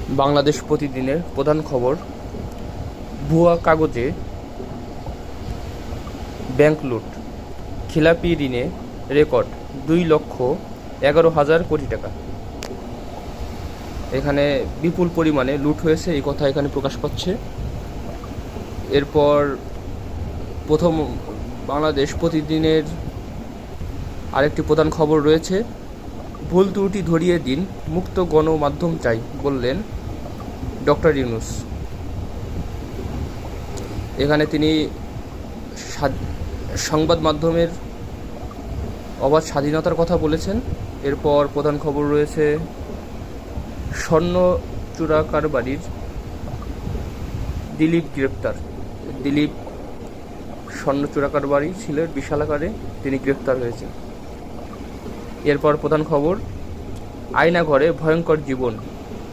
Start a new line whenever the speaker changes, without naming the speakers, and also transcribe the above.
বাংলাদেশ প্রতিদিনের প্রধান খবর, ভুয়া কাগজে ব্যাংক লুট, খেলাপি ঋণে রেকর্ড 2,11,000 কোটি টাকা। এখানে বিপুল পরিমাণে লুট হয়েছে এই কথা এখানে প্রকাশ পাচ্ছে। এরপর প্রথম বাংলাদেশ প্রতিদিনের আরেকটি প্রধান খবর রয়েছে, ভুল ত্রুটি ধরিয়ে দিন, মুক্ত গণমাধ্যম চাই বললেন ডক্টর ইউনূস। এখানে তিনি সংবাদ মাধ্যমের অবাধ স্বাধীনতার কথা বলেছেন। এরপর প্রধান খবর রয়েছে, স্বর্ণ চোরা কারবারির দিলীপ গ্রেপ্তার। দিলীপ স্বর্ণ চোরা কারবারি ছিল বিশাল আকারে, তিনি গ্রেপ্তার হয়েছেন। এরপর প্রধান খবর, আয়নাঘরে ভয়ঙ্কর জীবন,